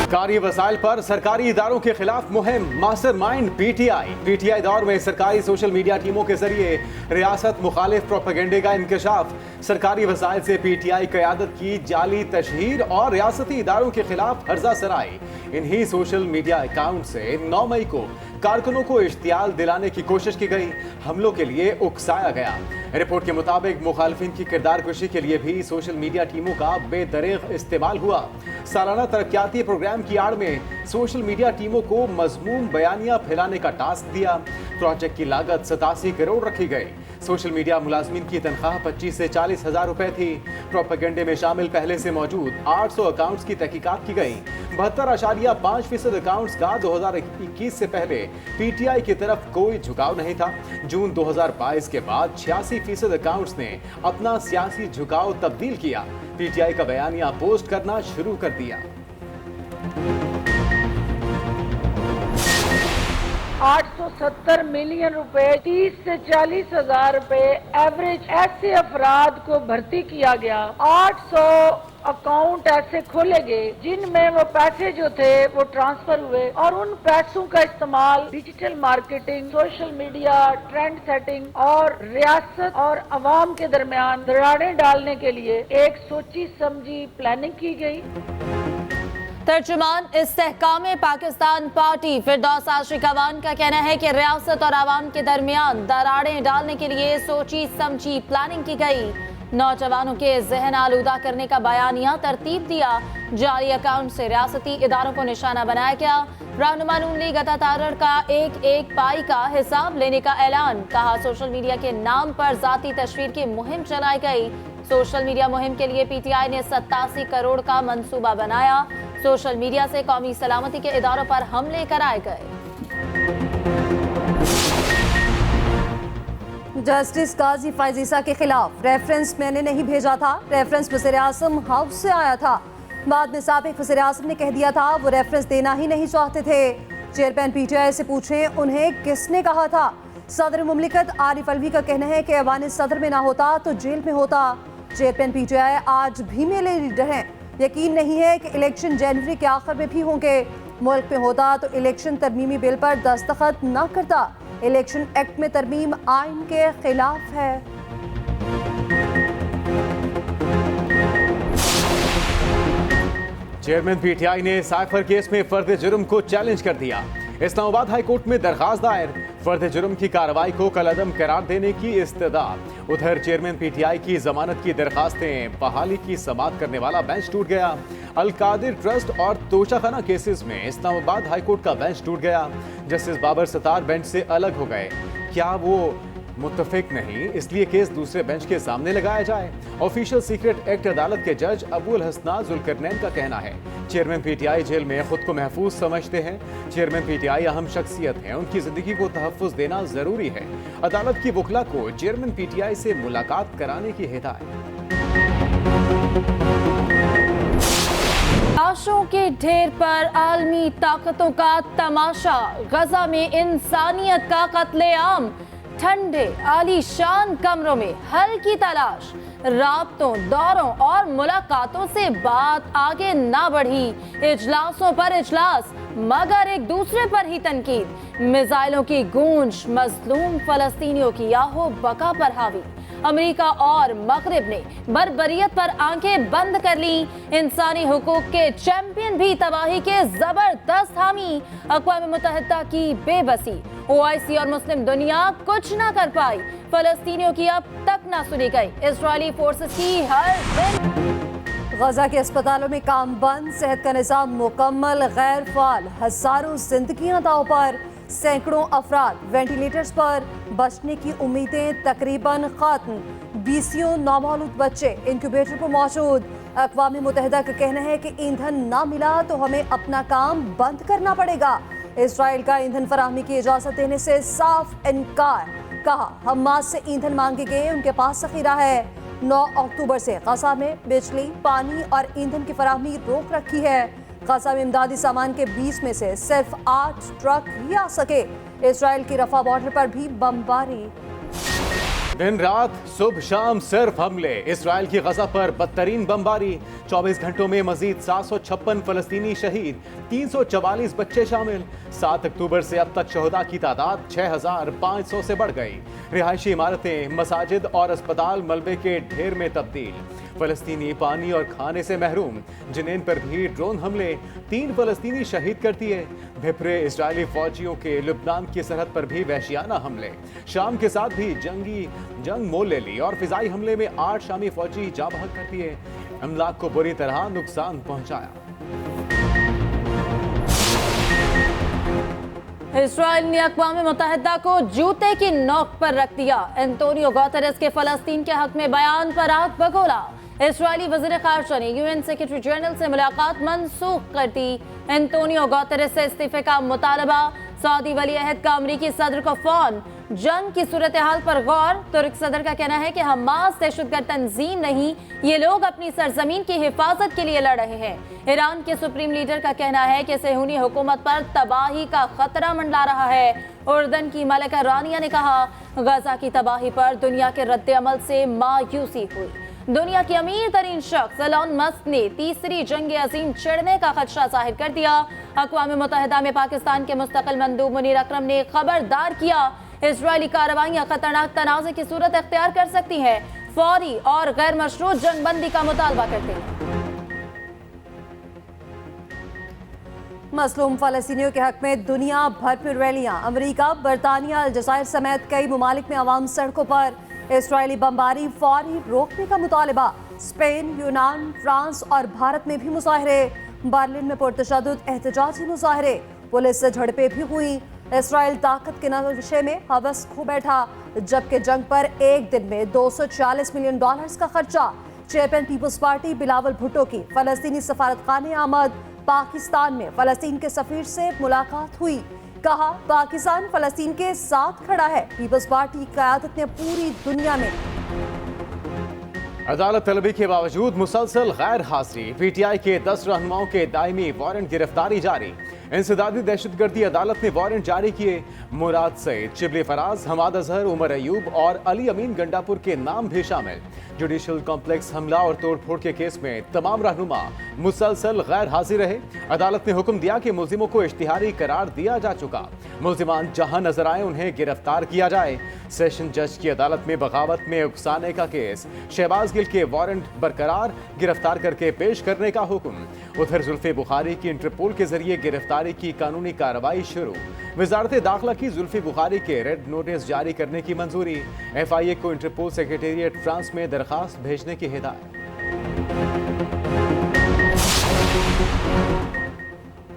सरकारी वसाइल पर सरकारी इदारों के खिलाफ मुहिम, मास्टरमाइंड पीटीआई दौर में सरकारी सोशल मीडिया टीमों के जरिए रियासत मुखालिफ प्रोपेगेंडे का इंकशाफ। सरकारी वसाइल से पीटीआई क़यादत की जाली तशहीर और रियासती इदारों के खिलाफ हर्जा सराई। इन्हीं सोशल मीडिया अकाउंट से 9 मई को कारकुनों को इश्तियाल दिलाने की कोशिश की गई, हमलों के लिए उकसाया गया। रिपोर्ट के मुताबिक मुखालिफिन की किरदार कुशी के लिए भी सोशल मीडिया टीमों का बेदरेग इस्तेमाल हुआ। सालाना तरक्याती प्रोग्राम की आड़ में सोशल मीडिया टीमों को मजमूम बयानियां फैलाने का टास्क दिया। प्रोजेक्ट की लागत 87 करोड़ रखी गई। सोशल मीडिया मुलाजमीन की तनख्वाह 25 से 40 हजार रुपए थी। प्रोपेगेंडे में शामिल पहले से मौजूद 800 अकाउंट्स की तहकीकात की गई। 72.5% अकाउंट्स का 2021 से पहले पीटीआई की तरफ कोई झुकाव नहीं था। जून 2022 के बाद 86% अकाउंट्स ने अपना सियासी झुकाव तब्दील किया। पीटीआई का बयानिया पोस्ट करना शुरू कर दिया। 870 मिलियन रुपए, 30 से 40 हजार रुपए एवरेज ऐसे अफराद को भर्ती किया गया। 800 अकाउंट ऐसे खोले गए जिनमें वो पैसे जो थे वो ट्रांसफर हुए और उन पैसों का इस्तेमाल digital marketing, social media, trend setting और रियासत और अवाम के दरमियान दरारें डालने के लिए एक सोची समझी प्लानिंग की गई। तर्जुमान इस्तेहकाम पाकिस्तान पार्टी फिरदौस आशिकवान का कहना है कि रियासत और आवाम के दरमियान दरारें डालने के लिए सोची समझी प्लानिंग की गई। नौजवानों के जहन आलूदा करने का बयानिया तरतीब दिया। जारी अकाउंट से रियासती इदारों को निशाना बनाया गया। रहनुमा नून लीग अता तारड़ का एक पाई का हिसाब लेने का ऐलान। कहा सोशल मीडिया के नाम पर जाती तशवीर की मुहिम चलाई गई। सोशल मीडिया मुहिम के लिए पीटीआई ने 87 करोड़ का मंसूबा बनाया। सोशल मीडिया से कौमी सलामती के इदारों पर हमले कराए गए। जस्टिस काजी फायजीसा के खिलाफ रेफरेंस मैंने नहीं भेजा था, रेफरेंस वज़ीर आज़म हाउस से आया था। बाद में साबिक वज़ीर आज़म ने कह दिया था वो रेफरेंस देना ही नहीं चाहते थे। चेयरमैन पीटीआई से पूछें उन्हें किसने कहा था। सदर मुमलिकत आरिफ अलवी का कहना है कि ऐवान सदर में ना होता तो जेल में होता। चेयरमैन पीटीआई आज भी मेरे लीडर हैं। यकीन नहीं है कि इलेक्शन जनवरी के आखिर में भी होंगे। मुल्क में होता तो इलेक्शन तरमीमी बिल पर दस्तखत न करता। इलेक्शन एक्ट में तरमीम आइन के खिलाफ है। चेयरमैन पीटीआई ने साइफर केस में फर्द जुर्म को चैलेंज कर दिया। इस्लामाबाद हाई कोर्ट में दरखास्त दायर, फर्द जुर्म की कार्रवाई को कलअदम करार देने की इस्तदा। उधर चेयरमैन पीटीआई की जमानत की दरखास्तें बहाली की समाअत करने वाला बेंच टूट गया। अलकादिर ट्रस्ट और तोशाखाना केसेस में इस्लामाबाद हाई कोर्ट का बेंच टूट गया। जस्टिस बाबर सतार बेंच से अलग हो गए। क्या वो मुत्तफिक नहीं, इसलिए केस दूसरे बेंच के सामने लगाया जाए। ऑफिशियल सीक्रेट एक्ट अदालत के जज अबुल हसना जुल्करनैन का कहना है चेयरमैन पीटीआई जेल में खुद को महफूज समझते हैं। चेयरमैन पीटीआई अहम शख्सियत हैं, उनकी जिंदगी को तहफ्फुज देना जरूरी है। अदालत की वकला को चेयरमैन पीटीआई से मुलाकात कराने की हिदायत। लाशों के ढेर पर आलमी ताकतों का तमाशा। गजा में इंसानियत का कत्लेआम। ठंडे आलीशान कमरों में हल की तलाश। राब्तों, दौरों और मुलाकातों से बात आगे ना बढ़ी। इजलासों पर इजलास मगर एक दूसरे पर ही तनकीद। मिसाइलों की गूंज मजलूम फलस्तीनियों की याहो बका पर हावी। अमेरिका और मगरिब ने बर्बरियत पर आंखें बंद कर ली। इंसानी हुकूक के चैंपियन भी तबाही के जबरदस्त हामी। अक़वाम मुत्तहिदा की बेबसी, ओआईसी और मुस्लिम दुनिया कुछ ना कर पाई। फलस्तीनियों की अब तक ना सुनी गई। इजरायली फोर्सेस की हर दिन। गजा के अस्पतालों में काम बंद, सेहत का निज़ाम मुकम्मल गैर फाल। हजारों जिंदगियां दांव पर, सैकड़ों अफराद वेंटिलेटर्स पर। बचने की उम्मीदें तकरीबन खत्म। 20 नामौलूद बच्चे इंक्यूबेटर पर मौजूद। अक़वाम मुत्तहिदा का कहना है कि ईंधन ना मिला तो हमें अपना काम बंद करना पड़ेगा। इसराइल का ईंधन फराहमी की इजाज़त देने से साफ इनकार। कहा हमास से ईंधन मांगे गए, उनके पास ज़ख़ीरा है। 9 अक्टूबर से गजा में बिजली, पानी और ईंधन की फराहमी रोक रखी है। गजा में इमदादी सामान के 20 में से सिर्फ 8 ट्रक ही आ सके। इसराइल की रफा बॉर्डर पर भी बमबारी। दिन रात सुबह शाम सिर्फ हमले। इसराइल की गजा पर बदतरीन बमबारी। 24 घंटों में मजीद 756 फलस्तीनी शहीद, 344 बच्चे शामिल। 7 अक्टूबर से अब तक शहदा की तादाद 6500 से बढ़ गई। रिहायशी इमारतें, मसाजिद और अस्पताल मलबे के ढेर में तब्दील। फलस्तीनी पानी और खाने से महरूम। जिनेन पर भी ड्रोन हमले, 3 फलस्तीनी शहीद कर दिए। भिपरे इजरायली फौजियों के लुबनान की सरहद पर भी वहशियाना हमले। शाम के साथ भी जंग मोल ले ली और फिजाई हमले में 8 शामी फौजी जा बहक कर दिए। अमलाक को बुरी तरह नुकसान पहुंचाया। इसराइल ने अक़वाम मुत्तहिदा को जूते की नोक पर रख दिया। एंटोनियो गुतेरेस के फलस्तीन के हक में बयान पर आग बगोला। इसराइली वज़ीर ख़ारजा ने यूएन सेक्रेटरी जनरल से मुलाकात मनसूख कर दी। एंटोनियो गुतेरेस से इस्तीफे का मुतालबा। सऊदी वली अहद का अमरीकी सदर को फोन। जंग की सूरत हाल पर गौर। तुर्क सदर का कहना है कि हमास दहशतगर्द तंजीम नहीं, ये लोग अपनी सरजमीन की हिफाजत के लिए लड़ रहे हैं। ईरान के सुप्रीम लीडर का कहना है कि सेहूनी हुकूमत पर तबाही का खतरा मंडरा रहा है। उर्दन की मलिका रानिया ने कहा, गजा की तबाही पर दुनिया के रद्द अमल से मायूसी हुई। दुनिया की अमीर तरीन शख्स एलन मस्क ने तीसरी जंग अजीम छिड़ने का खदशा जाहिर कर दिया। अक़वाम मुत्तहिदा में पाकिस्तान के मुस्तकिल मंदूब मुनीर अकरम ने खबरदार किया, इजरायली कार्रवाइयां खतरनाक तनाज़े की सूरत अख्तियार कर सकती हैं। फौरी और गैर मशरूत जंग बंदी का मुतालबा करते हैं। मसलूम फलस्तीनियों के हक में दुनिया भर पर रैलियां। अमेरिका, बरतानिया, अलजायर समेत कई ममालिक में अवाम सड़कों पर। इसराइली बमबारी फौरी रोकने का मुतालबा। स्पेन, यूनान, फ्रांस और भारत में भी मुजाहरे। बर्लिन में पुरतशद्दुद एहतजाजी मुजाहरे। पुलिस से झड़पें भी हुई। इसराइल ताकत के नशे में हवस खो बैठा, जबकि जंग पर एक दिन में $240 मिलियन का खर्चा। चेयरमैन पीपल्स पार्टी बिलावल भुट्टो की फलस्तीनी सफारतखाने आमद। पाकिस्तान में फलस्तीन के सफीर से मुलाकात हुई। कहा, पाकिस्तान फलस्तीन के साथ खड़ा है। पीपल्स पार्टी की क़यादत ने पूरी दुनिया में अदालत तलबी के बावजूद मुसलसल गैर हाजिरी। पीटीआई के 10 रहनुमाओं के दायमी वारंट गिरफ्तारी जारी। इंसदादी दहशतगर्दी अदालत ने वारंट जारी किए। मुराद सईद, चिबली फराज, हमाद अजहर, उमर अयूब और अली अमीन गंडापुर के नाम भी शामिल। जुडिशल कॉम्प्लेक्स हमला और तोड़फोड़ के केस में तमाम रहनुमा मुसलसल गैर हाजिर रहे। अदालत ने हुक्म दिया कि मुल्जिमों को इश्तिहारी करार दिया जा चुका। मुल्जिमान जहां नजर आए उन्हें गिरफ्तार किया जाए। सेशन जज की अदालत में बगावत में उकसाने का केस। शहबाज गिल के वारंट बरकरार, गिरफ्तार करके पेश करने का हुक्म। उधर जुल्फे बुखारी की इंटरपोल के जरिए गिरफ्तारी की कानूनी कार्रवाई शुरू। वजारत दाखिला की जुल्फी बुखारी के रेड नोटिस जारी करने की मंजूरी। FIA को इंटरपोल सेक्रेटेरिएट फ्रांस में दरखास्त भेजने की हिदायत।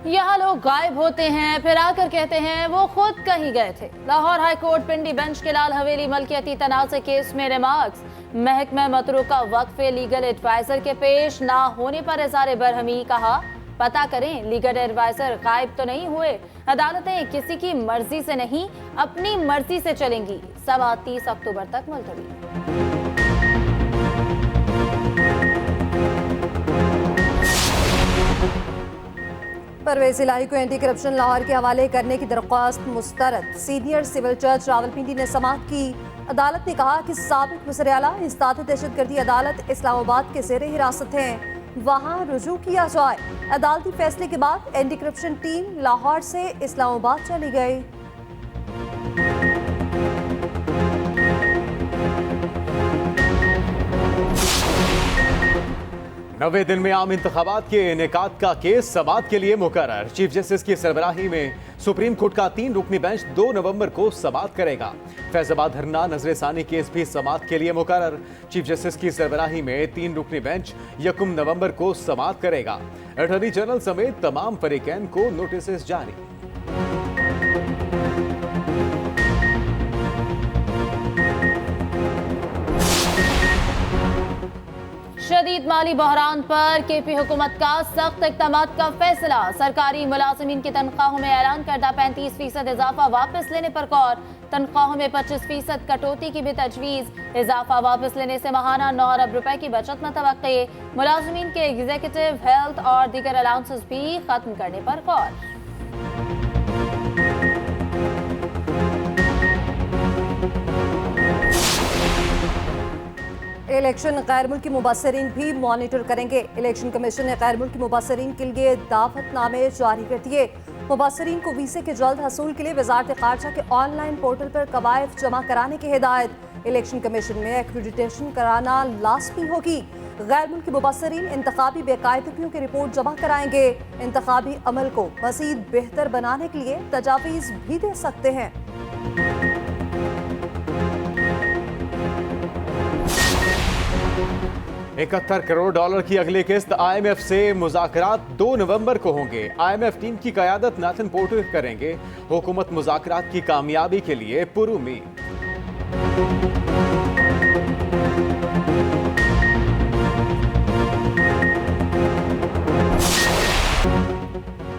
यहाँ लोग गायब होते हैं, फिर आकर कहते हैं वो खुद कहीं गए थे। लाहौर हाई कोर्ट पिंडी बेंच के लाल हवेली मलकियती तनाज़े केस में रिमार्क्स। महकमा मतरूका वक्फे लीगल एडवाइजर के पेश ना होने पर इज़हार बरहमी। कहा, पता करें लीगल एडवाइजर गायब तो नहीं हुए। अदालतें किसी की मर्जी से नहीं, अपनी मर्जी से चलेंगी। सभा 30 अक्टूबर तक मुलतवी। परवेज इलाही को एंटी करप्शन लाहौर के हवाले करने की दरख्वास्त मुस्तरद। सीनियर सिविल जज रावलपिंडी ने समाअत की। अदालत ने कहा कि साबिक वज़ीर आला इस्तात दहशतगर्दी अदालत इस्लामाबाद के ज़ेरे हिरासत हैं, वहाँ रुजू किया जाए। अदालती फैसले के बाद एंटी करप्शन टीम लाहौर से इस्लामाबाद चली गई। 90 दिन में आम इंतखाबात के इनेकाद का केस समाअत के लिए मुकर्रर। चीफ जस्टिस की सरबराही में सुप्रीम कोर्ट का 3 रुकनी बेंच 2 नवंबर को समाअत करेगा। फैजाबाद धरना नजर सानी केस भी समाअत के लिए मुकर्रर। चीफ जस्टिस की सरबराही में 3 रुकनी बेंच 1 नवंबर को समाअत करेगा। अटॉर्नी जनरल समेत तमाम फरीकैन को नोटिस जारी। शदीद माली बहरान पर केपी हुकूमत का सख्त इक़दामात का फैसला। सरकारी मुलाजिमीन की तनख्वाहों में ऐलान करदा 35% इजाफा वापस लेने पर गौर। तनख्वाहों में 25% कटौती की भी तजवीज़। इजाफा वापस लेने से माहाना 9 अरब रुपए की बचत मुतवक्के। मुलाजिमीन के एग्जीक्यूटिव, हेल्थ और दीगर अलाउंसेस भी खत्म करने पर गौर। इलेक्शन गैर मुल्की मुबस्सिरीन भी मॉनिटर करेंगे। इलेक्शन कमीशन ने गैर मुल्की मुबस्सिरीन के लिए दावतनामे जारी कर दिए। मुबस्सिरीन को वीजे के जल्द हसूल के लिए वजारत खारजा के ऑनलाइन पोर्टल पर कवायद जमा कराने की हिदायत। इलेक्शन कमीशन में एक्रेडिटेशन कराना लाजमी होगी। गैर मुल्की मुबस्सिरीन इंतखाबी बेकायदगियों की रिपोर्ट जमा कराएंगे। इंतखाबी अमल को मजीद बेहतर बनाने के लिए तजावीज़ भी दे सकते हैं। 71 करोड़ डॉलर की अगली किस्त IMF से मुज़ाकरात 2 नवंबर को होंगे। IMF टीम की क़यादत नाथन पोर्टर करेंगे। हुकूमत मुज़ाकरात की कामयाबी के लिए पुरुमीद।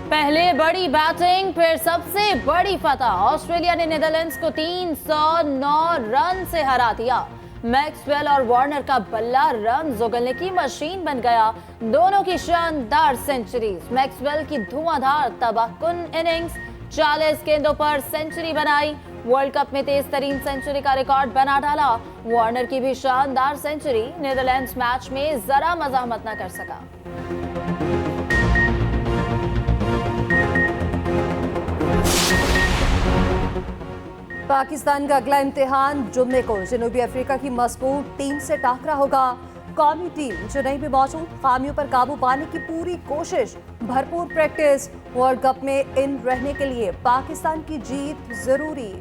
पहले बड़ी बैटिंग फिर सबसे बड़ी फतह। ऑस्ट्रेलिया ने नीदरलैंड्स को 309 रन से हरा दिया। मैक्सवेल और वार्नर का बल्ला रन उगलने की मशीन बन गया। दोनों की शानदार सेंचुरीज। मैक्सवेल की धुआंधार तबाहकुन इनिंग्स, 40 गेंदों पर सेंचुरी बनाई। वर्ल्ड कप में तेज तरीन सेंचुरी का रिकॉर्ड बना डाला। वार्नर की भी शानदार सेंचुरी। नीदरलैंड्स मैच में जरा मजामत न कर सका। पाकिस्तान का अगला इम्तिहान जुम्मे को जनूबी अफ्रीका की मजबूत टीम से टाकरा होगा। कौमी टीम चेन्नई में मौजूद खामियों पर काबू पाने की पूरी कोशिश, भरपूर प्रैक्टिस। वर्ल्ड कप में इन रहने के लिए पाकिस्तान की जीत जरूरी।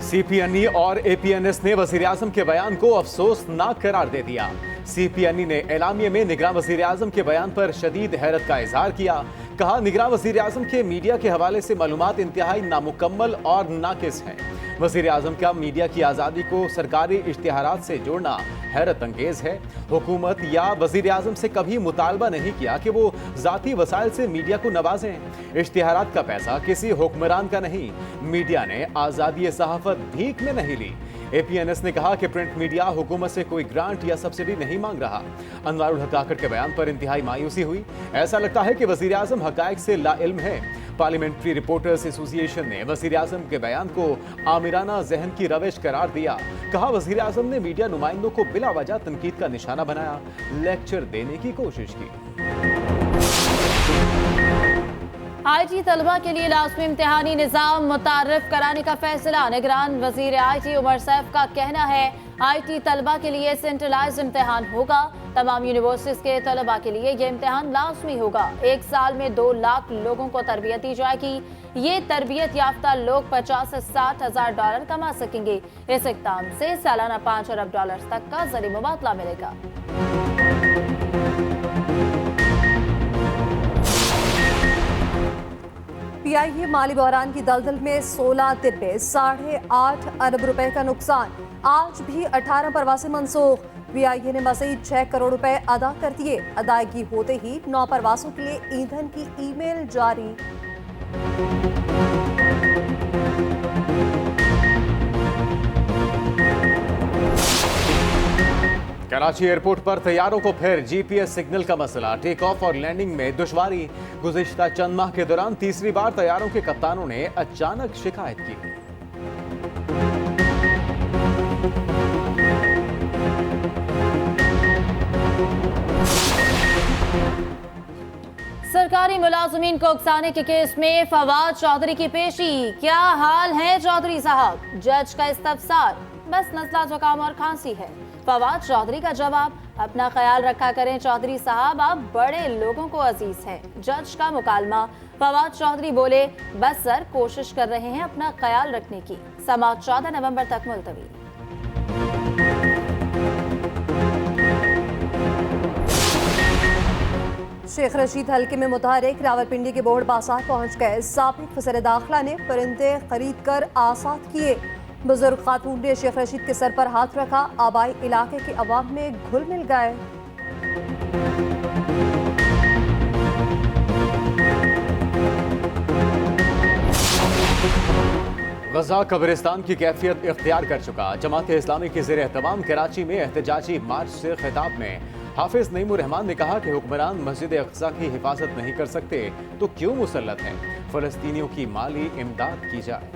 CPNE और APNS ने वज़ीर-ए-आज़म के बयान को अफसोसनाक करार दे दिया। CPNE ने एलामिये में निगरान वज़ीर-ए-आज़म के बयान पर शदीद हैरत का इजहार किया। कहा, निगरान वज़ीर-ए-आज़म के मीडिया के हवाले से मालूमात इंतहाई नामुकम्मल और नाकिस हैं। वज़ीर-ए-आज़म का मीडिया की आज़ादी को सरकारी इश्तिहारात से जोड़ना हैरत अंगेज है। हुकूमत या वज़ीर-ए-आज़म से कभी मुतालबा नहीं किया कि वो ज़ाती वसाइल से मीडिया को नवाजें। इश्तिहारात का पैसा किसी हुक्मरान का नहीं। मीडिया ने आज़ादी सहाफ़त भीख में नहीं ली। APNS ने कहा कि प्रिंट मीडिया हुकूमत से कोई ग्रांट या सब्सिडी नहीं मांग रहा। अनवारुल हक काकड़ के बयान पर इंतहाई मायूसी हुई। ऐसा लगता है कि वज़ीर-ए-आज़म हक़ाइक़ से लाइल्म है। पार्लियामेंट्री रिपोर्टर्स एसोसिएशन ने वज़ीर-ए-आज़म के बयान को आमिराना जहन की रविश करार दिया। कहा, वज़ीर-ए-आज़म ने मीडिया नुमाइंदों को बिला वजह तनकीद का निशाना बनाया, लेक्चर देने की कोशिश की। IT तलबा के लिए लाज़मी इम्तिहानी निज़ाम मुतारफ कराने का फैसला। निगरान वज़ीर IT उमर सैफ का कहना है, IT तलबा के लिए सेंट्रलाइज इम्तिहान होगा। तमाम यूनिवर्सिटीज़ के तलबा के लिए ये इम्तिहान लाजमी होगा। 1 साल में 2 लाख लोगों को तरबियत दी जाएगी। ये तरबियत याफ्ता लोग 50 से 60 हज़ार डॉलर कमा सकेंगे। इस इक़दाम से सालाना 5 अरब डॉलर तक का ज़री मुबादला मिलेगा। PIA माली बहरान की दलदल में 16 दिन में 8.5 अरब रुपए का नुकसान। आज भी 18 परवासे मनसूख। PIA ने मज़ीद 6 करोड़ रुपए अदा कर दिए। अदायगी होते ही 9 परवासों के लिए ईंधन की ईमेल जारी। कराची एयरपोर्ट पर तैयारों को फिर GPS सिग्नल का मसला। टेक ऑफ और लैंडिंग में दुश्वारी। गुज़िश्ता चंद माह के दौरान तीसरी बार तैयारों के कप्तानों ने अचानक शिकायत की। सरकारी मुलाजमीन को उकसाने के केस में फवाद चौधरी की पेशी। क्या हाल है चौधरी साहब? जज का इस्तफसार, बस नज़ला जुकाम और खांसी है। फवाद चौधरी का जवाब, अपना ख्याल रखा करें चौधरी साहब, आप बड़े लोगों को अजीज हैं। जज का मुकालमा, फवाद चौधरी बोले, बस सर कोशिश कर रहे हैं अपना ख्याल रखने की। समाअत 14 नवंबर तक मुलतवी। शेख रशीद हल्के में मुतहरिक रावलपिंडी के बोर्ड बाजार पहुंच गए। साबिक वज़ीर दाखिला ने परिंदे खरीद कर आसाद किए। बुजुर्ग खातून ने शेख रशीद के सर पर हाथ रखा। आबाई इलाके के अवाम में घुल मिल गए। गजा कब्रिस्तान की कैफियत इख्तियार कर चुका। जमात इस्लामी के ज़ेर एहतमाम कराची में एहतजाजी मार्च से खिताब में हाफिज नईमुर रहमान ने कहा कि हुक्मरान मस्जिद अक्सा की हिफाजत नहीं कर सकते तो क्यों मुसल्लत हैं? फ़लस्तीनियों की माली इमदाद की जाए।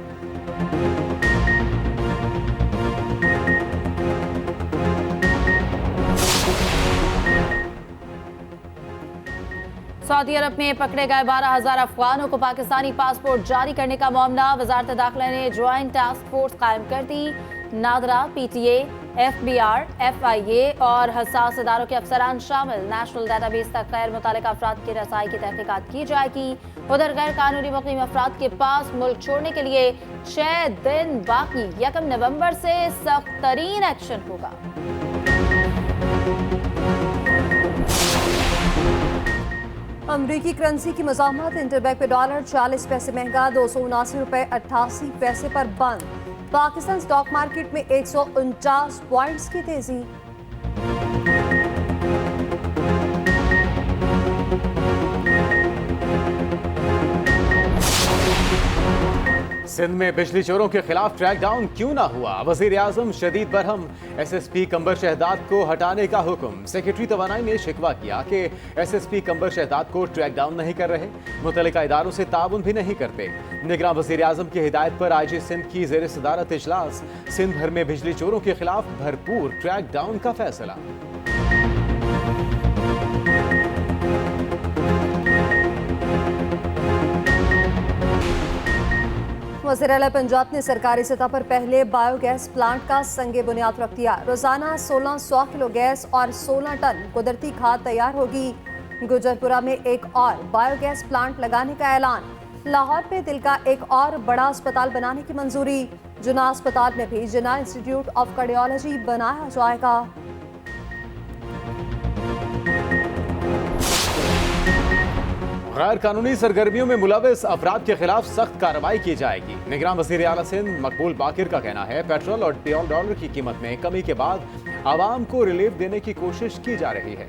सऊदी अरब में पकड़े गए 12,000 अफगानों को पाकिस्तानी पासपोर्ट जारी करने का मामला। वजारत दाखिला ने ज्वाइंट टास्क फोर्स कायम कर दी। नादरा, पीटीए, एफबीआर, एफआईए और हसास इदारों के अफसरान शामिल। नेशनल डेटाबेस तक गैर मुतल्लिका अफराद की रसाई की तहकीकात की जाएगी। उधर गैर कानूनी मुकीम अफराद के पास मुल्क छोड़ने के लिए 6 दिन बाकी। 1 नवंबर से सख्त तरीन एक्शन होगा। अमरीकी करेंसी की मज़ाहमत। इंटरबैंक पे डॉलर 40 पैसे महंगा, 279 रुपए 88 पैसे पर बंद। पाकिस्तान स्टॉक मार्केट में 149 पॉइंट्स की तेजी। सिंध में बिजली चोरों के खिलाफ ट्रैक डाउन क्यों ना हुआ? वजीर आजम शदीद बरहम। SSP कंबर शहदाद को हटाने का हुक्म। सेक्रेटरी तवानाई ने शिकवा किया कि SSP कंबर शहदाद को ट्रैक डाउन नहीं कर रहे, मुतल्लिका इदारों से ताउन भी नहीं करते। निगरान वजीर आजम की हिदायत पर IG सिंध की ज़ेर सदारत इजलास। सिंध भर में बिजली चोरों के खिलाफ भरपूर ट्रैक डाउन का फैसला। वज़ीर आला पंजाब ने सरकारी सतह पर पहले बायोगैस प्लांट का संगे बुनियाद रख दिया। रोजाना 1600 किलो गैस और 16 टन कुदरती खाद तैयार होगी। गुजरपुरा में एक और बायोगैस प्लांट लगाने का ऐलान। लाहौर में दिल का एक और बड़ा अस्पताल बनाने की मंजूरी। जुना अस्पताल में भी जिन्ना इंस्टीट्यूट ऑफ कार्डियोलॉजी बनाया जाएगा। गैर कानूनी सरगर्मियों में मुलविस अफराद के खिलाफ सख्त कार्रवाई की जाएगी। निगरान वज़ीर आला सिंध मकबूल बाकिर का कहना है, पेट्रोल और डॉलर की कीमत में कमी के बाद आवाम को रिलीफ देने की कोशिश की जा रही है।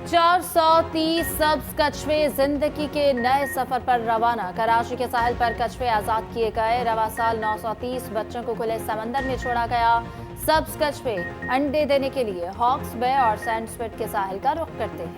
चार 430 सब्ज कछुए जिंदगी के नए सफर पर रवाना। कराची के साहिल पर कछुए आजाद किए गए। रवा साल 930 बच्चों को खुले समंदर में छोड़ा गया। सब्ज कछुए अंडे देने के लिए हॉक्स बे और सैंड स्पिट के साहिल का रुख करते हैं।